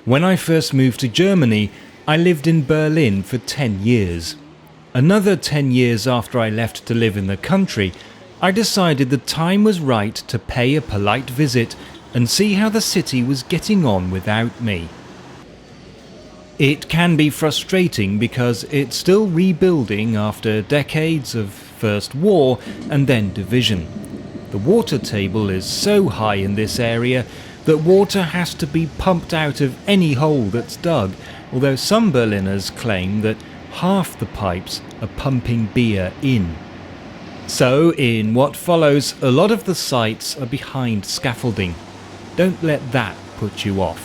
When I first moved to Germany, I lived in Berlin for 10 years. Another 10 years after I left to live in the country, I decided the time was right to pay a polite visit and see how the city was getting on without me. It can be frustrating because it's still rebuilding after decades of first war and then division. The water table is so high in this area that water has to be pumped out of any hole that's dug, although some Berliners claim that half the pipes are pumping beer in. So, in what follows, a lot of the sites are behind scaffolding. Don't let that put you off.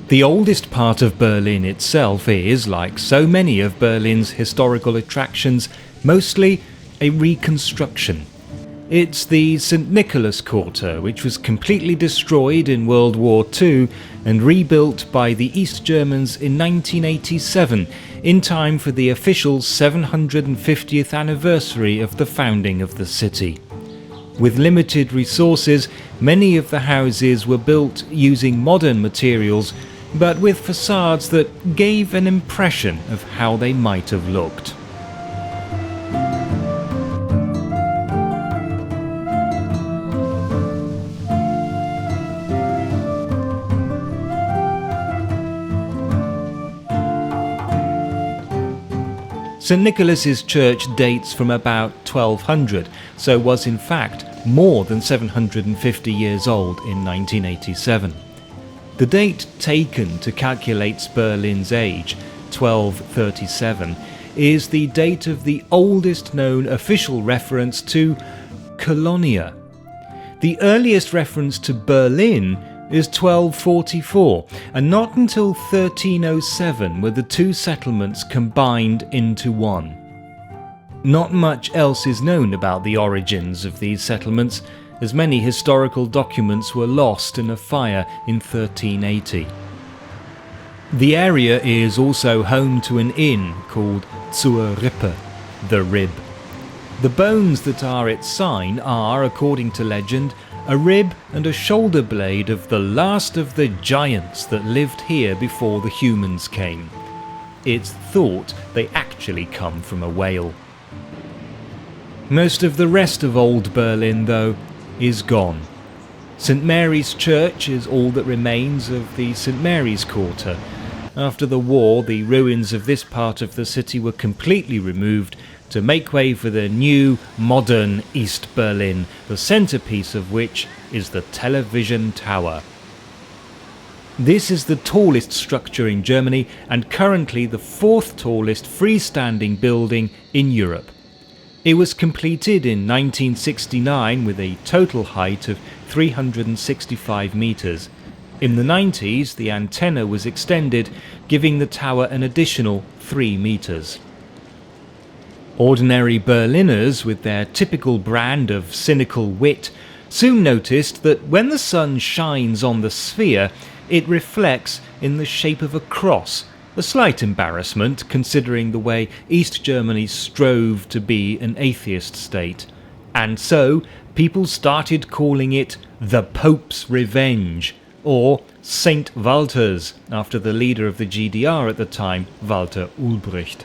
The oldest part of Berlin itself is, like so many of Berlin's historical attractions, mostly a reconstruction. It's the St. Nicholas Quarter, which was completely destroyed in World War II and rebuilt by the East Germans in 1987, in time for the official 750th anniversary of the founding of the city. With limited resources, many of the houses were built using modern materials, but with facades that gave an impression of how they might have looked. St. Nicholas's church dates from about 1200, so was in fact more than 750 years old in 1987. The date taken to calculate Berlin's age, 1237, is the date of the oldest known official reference to Colonia. The earliest reference to Berlin is 1244, and not until 1307 were the two settlements combined into one. Not much else is known about the origins of these settlements, as many historical documents were lost in a fire in 1380. The area is also home to an inn called Zur Rippe, the Rib. The bones that are its sign are, according to legend, a rib and a shoulder blade of the last of the giants that lived here before the humans came. It's thought they actually come from a whale. Most of the rest of Old Berlin, though, is gone. St. Mary's Church is all that remains of the St. Mary's Quarter. After the war, the ruins of this part of the city were completely removed to make way for the new, modern East Berlin, the centrepiece of which is the television tower. This is the tallest structure in Germany and currently the fourth tallest freestanding building in Europe. It was completed in 1969 with a total height of 365 metres. In the 90s, the antenna was extended, giving the tower an additional 3 metres. Ordinary Berliners, with their typical brand of cynical wit, soon noticed that when the sun shines on the sphere, it reflects in the shape of a cross, a slight embarrassment considering the way East Germany strove to be an atheist state. And so, people started calling it the Pope's Revenge, or St. Walter's, after the leader of the GDR at the time, Walter Ulbricht.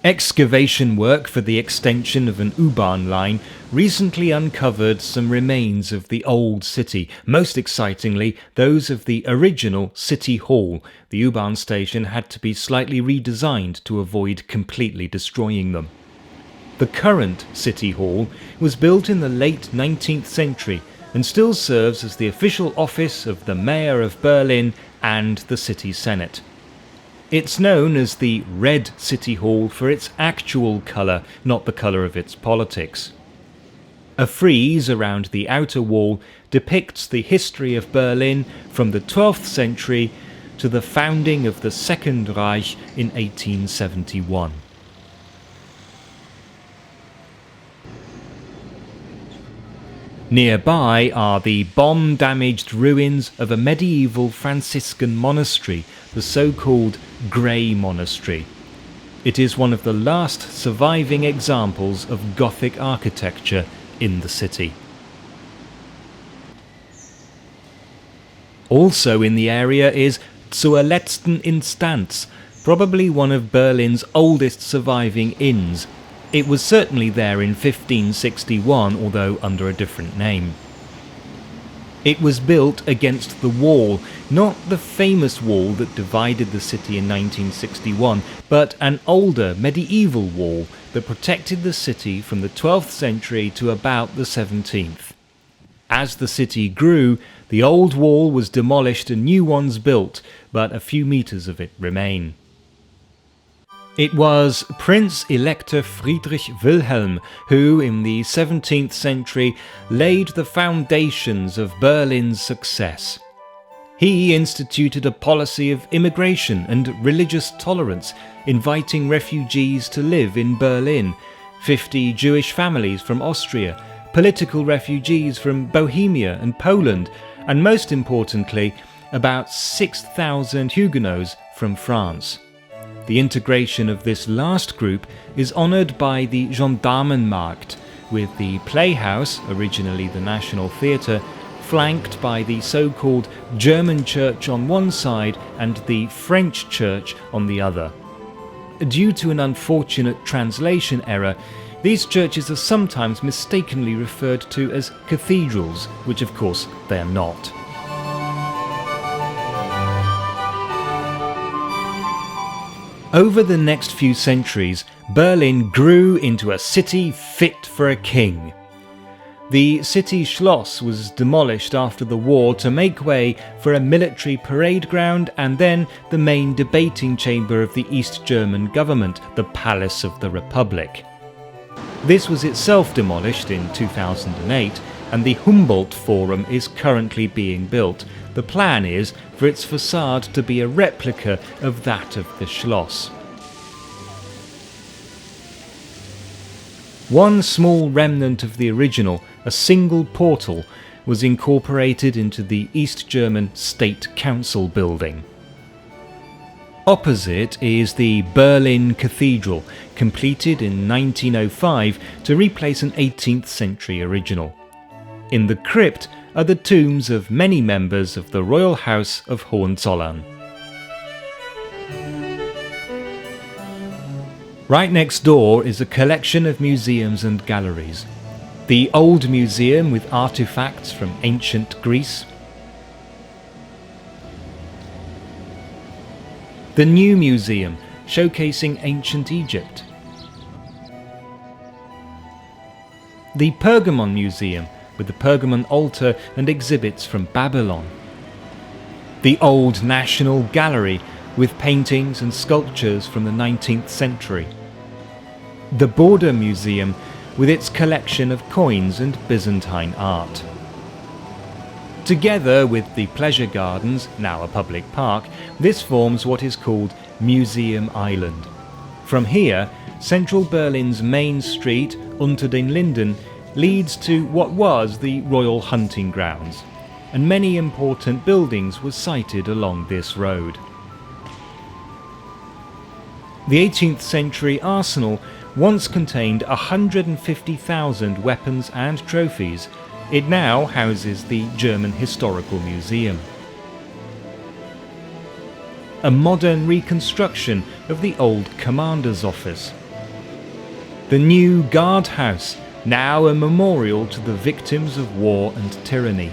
Excavation work for the extension of an U-Bahn line recently uncovered some remains of the old city, most excitingly those of the original City Hall. The U-Bahn station had to be slightly redesigned to avoid completely destroying them. The current City Hall was built in the late 19th century and still serves as the official office of the Mayor of Berlin and the City Senate. It's known as the Red City Hall for its actual colour, not the colour of its politics. A frieze around the outer wall depicts the history of Berlin from the 12th century to the founding of the Second Reich in 1871. Nearby are the bomb-damaged ruins of a medieval Franciscan monastery, the so-called Grey Monastery. It is one of the last surviving examples of Gothic architecture in the city. Also in the area is Zur letzten Instanz, probably one of Berlin's oldest surviving inns. It was certainly there in 1561, although under a different name. It was built against the wall, not the famous wall that divided the city in 1961, but an older medieval wall that protected the city from the 12th century to about the 17th. As the city grew, the old wall was demolished and new ones built, but a few meters of it remain. It was Prince Elector Friedrich Wilhelm who, in the 17th century, laid the foundations of Berlin's success. He instituted a policy of immigration and religious tolerance, inviting refugees to live in Berlin, 50 Jewish families from Austria, political refugees from Bohemia and Poland, and most importantly, about 6,000 Huguenots from France. The integration of this last group is honoured by the Gendarmenmarkt, with the Playhouse, originally the National Theatre, flanked by the so-called German church on one side and the French church on the other. Due to an unfortunate translation error, these churches are sometimes mistakenly referred to as cathedrals, which of course they are not. Over the next few centuries, Berlin grew into a city fit for a king. The city Schloss was demolished after the war to make way for a military parade ground and then the main debating chamber of the East German government, the Palace of the Republic. This was itself demolished in 2008, and the Humboldt Forum is currently being built. The plan is for its facade to be a replica of that of the Schloss. One small remnant of the original, a single portal, was incorporated into the East German State Council building. Opposite is the Berlin Cathedral, completed in 1905 to replace an 18th century original. In the crypt are the tombs of many members of the Royal House of Hohenzollern. Right next door is a collection of museums and galleries. The Old Museum with artifacts from ancient Greece. The New Museum, showcasing ancient Egypt. The Pergamon Museum, with the Pergamon altar and exhibits from Babylon. The Old National Gallery, with paintings and sculptures from the 19th century. The Border Museum, with its collection of coins and Byzantine art. Together with the Pleasure Gardens, now a public park, this forms what is called Museum Island. From here, central Berlin's main street, Unter den Linden, leads to what was the royal hunting grounds, and many important buildings were sited along this road. The 18th century arsenal once contained 150,000 weapons and trophies. It now houses the German Historical Museum. A modern reconstruction of the old commander's office. The new guardhouse, now a memorial to the victims of war and tyranny.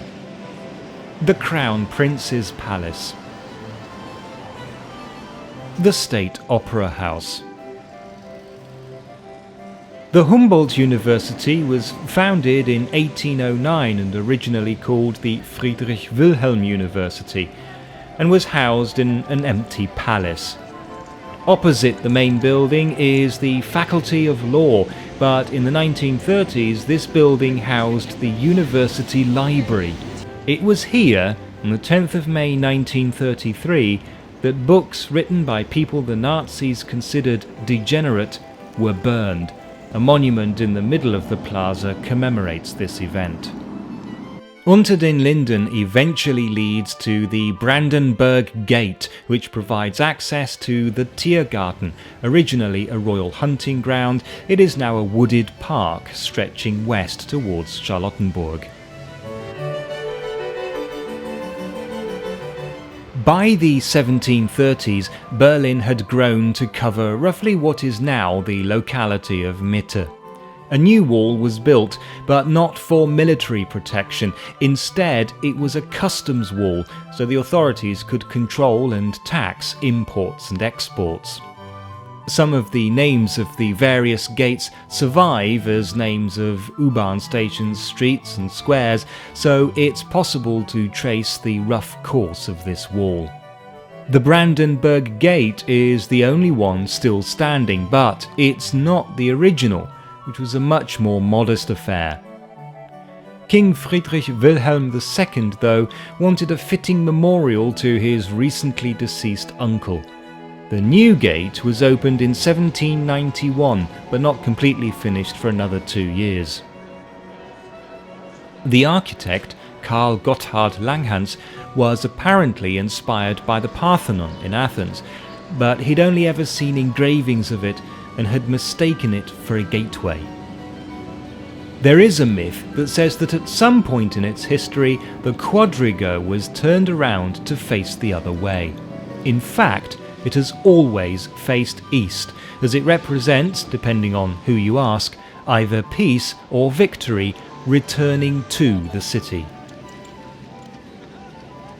The Crown Prince's Palace. The State Opera House. The Humboldt University was founded in 1809 and originally called the Friedrich Wilhelm University, and was housed in an empty palace. Opposite the main building is the Faculty of Law, but in the 1930s this building housed the University Library. It was here, on the 10th of May 1933, that books written by people the Nazis considered degenerate were burned. A monument in the middle of the plaza commemorates this event. Unter den Linden eventually leads to the Brandenburg Gate, which provides access to the Tiergarten. Originally a royal hunting ground, it is now a wooded park stretching west towards Charlottenburg. By the 1730s, Berlin had grown to cover roughly what is now the locality of Mitte. A new wall was built, but not for military protection. Instead, it was a customs wall, so the authorities could control and tax imports and exports. Some of the names of the various gates survive as names of U-Bahn stations, streets and squares, so it's possible to trace the rough course of this wall. The Brandenburg Gate is the only one still standing, but it's not the original, which was a much more modest affair. King Friedrich Wilhelm II, though, wanted a fitting memorial to his recently deceased uncle. The new gate was opened in 1791, but not completely finished for another 2 years. The architect, Karl Gotthard Langhans, was apparently inspired by the Parthenon in Athens, but he'd only ever seen engravings of it and had mistaken it for a gateway. There is a myth that says that at some point in its history, the quadriga was turned around to face the other way. In fact, it has always faced east, as it represents, depending on who you ask, either peace or victory returning to the city.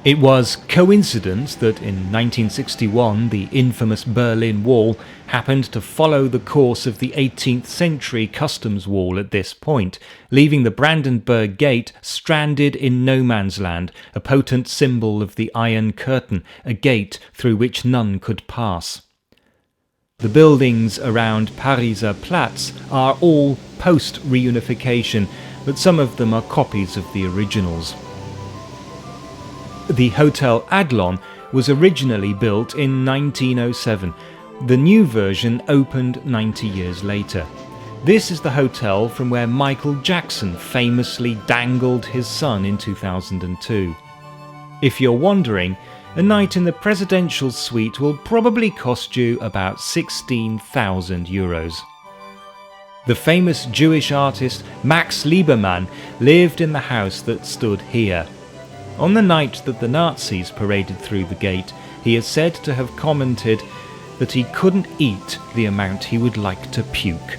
It was coincidence that in 1961 the infamous Berlin Wall happened to follow the course of the 18th century customs wall at this point, leaving the Brandenburg Gate stranded in no man's land, a potent symbol of the Iron Curtain, a gate through which none could pass. The buildings around Pariser Platz are all post-reunification, but some of them are copies of the originals. The Hotel Adlon was originally built in 1907. The new version opened 90 years later. This is the hotel from where Michael Jackson famously dangled his son in 2002. If you're wondering, a night in the presidential suite will probably cost you about €16,000. The famous Jewish artist Max Liebermann lived in the house that stood here. On the night that the Nazis paraded through the gate, he is said to have commented that he couldn't eat the amount he would like to puke.